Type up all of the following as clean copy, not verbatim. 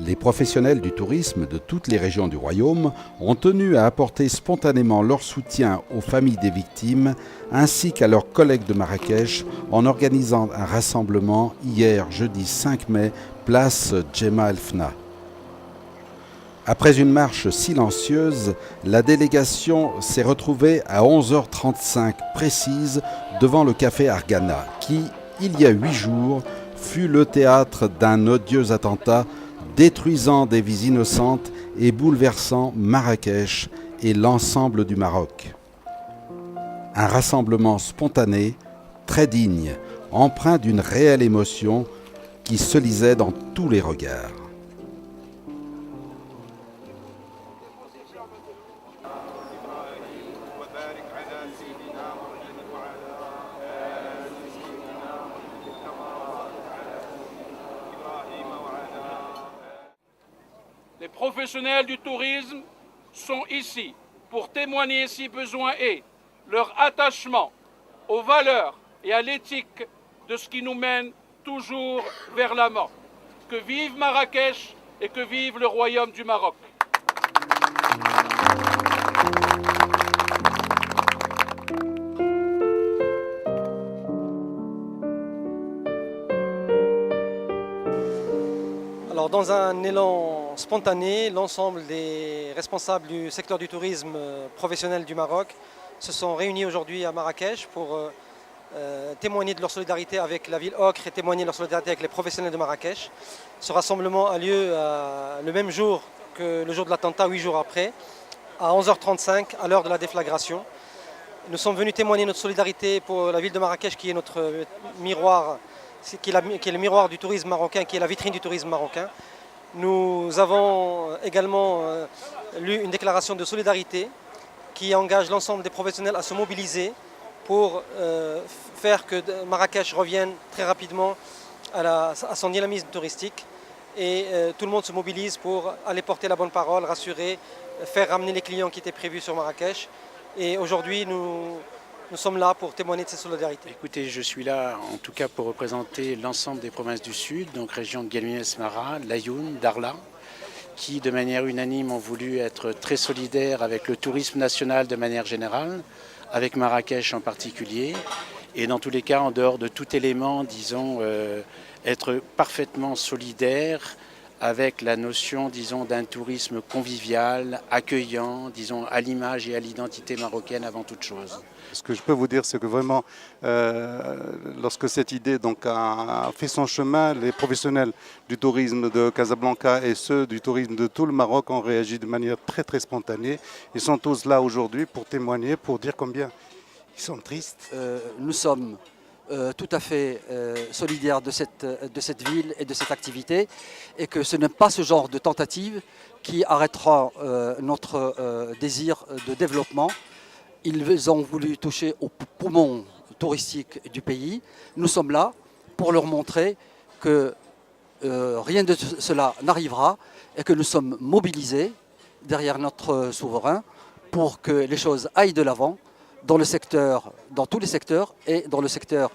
Les professionnels du tourisme de toutes les régions du royaume ont tenu à apporter spontanément leur soutien aux familles des victimes ainsi qu'à leurs collègues de Marrakech en organisant un rassemblement hier jeudi 5 mai, place Djema El Fna. Après une marche silencieuse, la délégation s'est retrouvée à 11h35 précise devant le café Argana qui, il y a 8 jours, fut le théâtre d'un odieux attentat détruisant des vies innocentes et bouleversant Marrakech et l'ensemble du Maroc. Un rassemblement spontané, très digne, empreint d'une réelle émotion qui se lisait dans tous les regards. Les professionnels du tourisme sont ici pour témoigner, si besoin est, leur attachement aux valeurs et à l'éthique de ce qui nous mène toujours vers la mort. Que vive Marrakech et que vive le Royaume du Maroc. Alors, dans un élan spontané, l'ensemble des responsables du secteur du tourisme professionnel du Maroc se sont réunis aujourd'hui à Marrakech pour témoigner de leur solidarité avec la ville Ocre et témoigner de leur solidarité avec les professionnels de Marrakech. Ce rassemblement a lieu le même jour que le jour de l'attentat, 8 jours après, à 11h35, à l'heure de la déflagration. Nous sommes venus témoigner notre solidarité pour la ville de Marrakech qui est notre miroir, qui est le miroir du tourisme marocain, qui est la vitrine du tourisme marocain. Nous avons également lu une déclaration de solidarité qui engage l'ensemble des professionnels à se mobiliser pour faire que Marrakech revienne très rapidement à son dynamisme touristique. Et tout le monde se mobilise pour aller porter la bonne parole, rassurer, faire ramener les clients qui étaient prévus sur Marrakech. Et aujourd'hui, nous sommes là pour témoigner de cette solidarité. Écoutez, je suis là en tout cas pour représenter l'ensemble des provinces du Sud, donc région de Guelmim-Mara, Laayoune, Darla, qui de manière unanime ont voulu être très solidaires avec le tourisme national de manière générale, avec Marrakech en particulier, et dans tous les cas, en dehors de tout élément, disons, être parfaitement solidaires avec la notion, disons, d'un tourisme convivial, accueillant, disons, à l'image et à l'identité marocaine avant toute chose. Ce que je peux vous dire, c'est que vraiment, lorsque cette idée donc, a fait son chemin, les professionnels du tourisme de Casablanca et ceux du tourisme de tout le Maroc ont réagi de manière très très spontanée. Ils sont tous là aujourd'hui pour témoigner, pour dire combien ils sont tristes. Nous sommes tout à fait solidaires de cette ville et de cette activité et que ce n'est pas ce genre de tentative qui arrêtera notre désir de développement. Ils ont voulu toucher aux poumons touristiques du pays. Nous sommes là pour leur montrer que rien de cela n'arrivera et que nous sommes mobilisés derrière notre souverain pour que les choses aillent de l'avant dans tous les secteurs et dans le secteur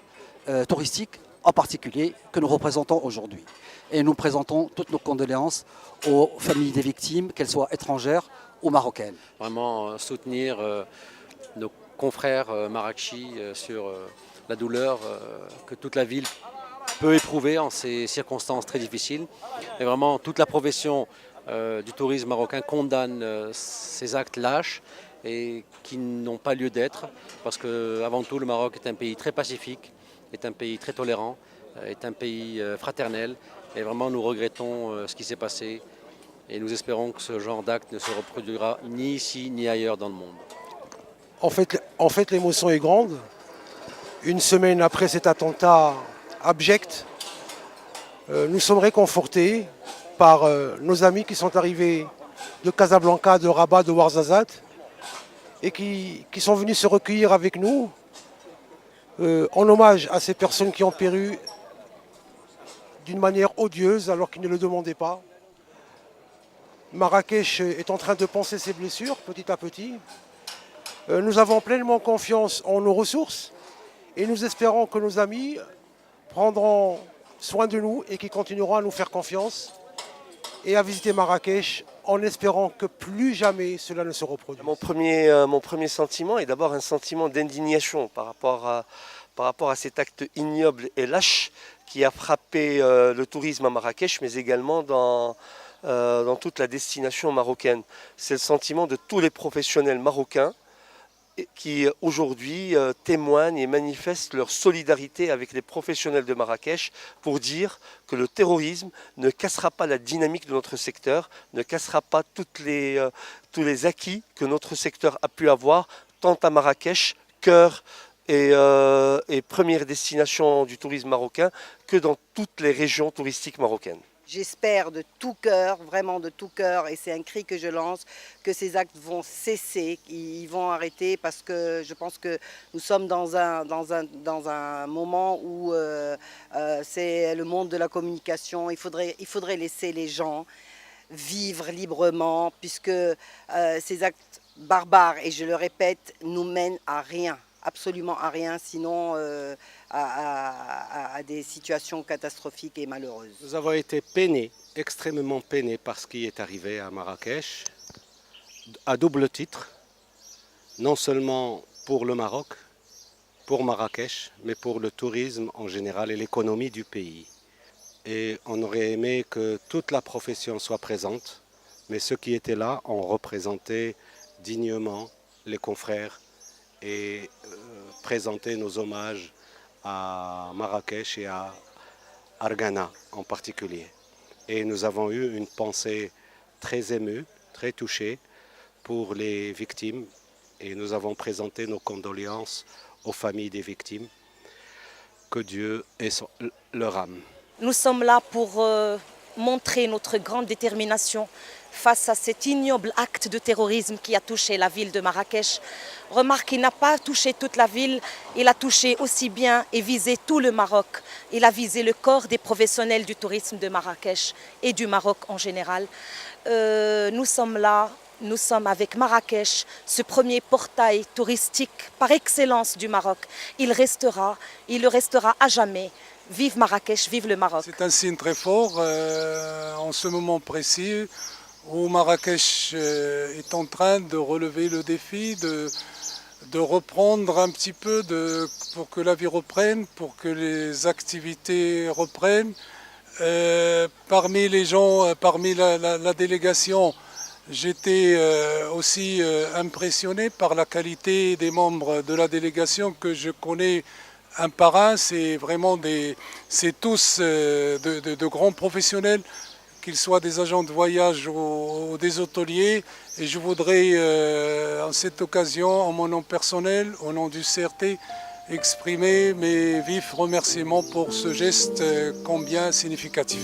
touristique en particulier que nous représentons aujourd'hui. Et nous présentons toutes nos condoléances aux familles des victimes, qu'elles soient étrangères ou marocaines. Vraiment soutenir nos confrères Marrakchi sur la douleur que toute la ville peut éprouver en ces circonstances très difficiles. Et vraiment toute la profession du tourisme marocain condamne ces actes lâches et qui n'ont pas lieu d'être, parce qu'avant tout le Maroc est un pays très pacifique, est un pays très tolérant, est un pays fraternel, et vraiment nous regrettons ce qui s'est passé et nous espérons que ce genre d'acte ne se reproduira ni ici ni ailleurs dans le monde. En fait l'émotion est grande. Une semaine après cet attentat abject, nous sommes réconfortés par nos amis qui sont arrivés de Casablanca, de Rabat, de Ouarzazate, et qui sont venus se recueillir avec nous en hommage à ces personnes qui ont péri d'une manière odieuse alors qu'ils ne le demandaient pas. Marrakech est en train de panser ses blessures petit à petit. Nous avons pleinement confiance en nos ressources et nous espérons que nos amis prendront soin de nous et qu'ils continueront à nous faire confiance et à visiter Marrakech en espérant que plus jamais cela ne se reproduise. Mon premier sentiment est d'abord un sentiment d'indignation par rapport à cet acte ignoble et lâche qui a frappé le tourisme à Marrakech, mais également dans toute la destination marocaine. C'est le sentiment de tous les professionnels marocains qui aujourd'hui témoignent et manifestent leur solidarité avec les professionnels de Marrakech pour dire que le terrorisme ne cassera pas la dynamique de notre secteur, ne cassera pas tous les acquis que notre secteur a pu avoir, tant à Marrakech, cœur et première destination du tourisme marocain, que dans toutes les régions touristiques marocaines. J'espère de tout cœur, vraiment de tout cœur, et c'est un cri que je lance, que ces actes vont cesser, qu'ils vont arrêter, parce que je pense que nous sommes dans un moment où c'est le monde de la communication. Il faudrait laisser les gens vivre librement, puisque ces actes barbares, et je le répète, nous mènent à rien. Absolument à rien, sinon à des situations catastrophiques et malheureuses. Nous avons été peinés, extrêmement peinés par ce qui est arrivé à Marrakech, à double titre, non seulement pour le Maroc, pour Marrakech, mais pour le tourisme en général et l'économie du pays. Et on aurait aimé que toute la profession soit présente, mais ceux qui étaient là ont représenté dignement les confrères et présenter nos hommages à Marrakech et à Argana en particulier. Et nous avons eu une pensée très émue, très touchée pour les victimes et nous avons présenté nos condoléances aux familles des victimes. Que Dieu ait leur âme. Nous sommes là pour montrer notre grande détermination face à cet ignoble acte de terrorisme qui a touché la ville de Marrakech. Remarque, il n'a pas touché toute la ville, il a touché aussi bien et visé tout le Maroc. Il a visé le corps des professionnels du tourisme de Marrakech et du Maroc en général. Nous sommes là, nous sommes avec Marrakech, ce premier portail touristique par excellence du Maroc. Il le restera à jamais. Vive Marrakech, vive le Maroc. C'est un signe très fort en ce moment précis où Marrakech est en train de relever le défi, de reprendre un petit peu pour que la vie reprenne, pour que les activités reprennent. Parmi les gens, parmi la délégation, j'étais aussi impressionné par la qualité des membres de la délégation que je connais un par un. C'est vraiment c'est tous de grands professionnels, qu'ils soient des agents de voyage ou des hôteliers. Et je voudrais, en cette occasion, en mon nom personnel, au nom du CRT, exprimer mes vifs remerciements pour ce geste combien significatif.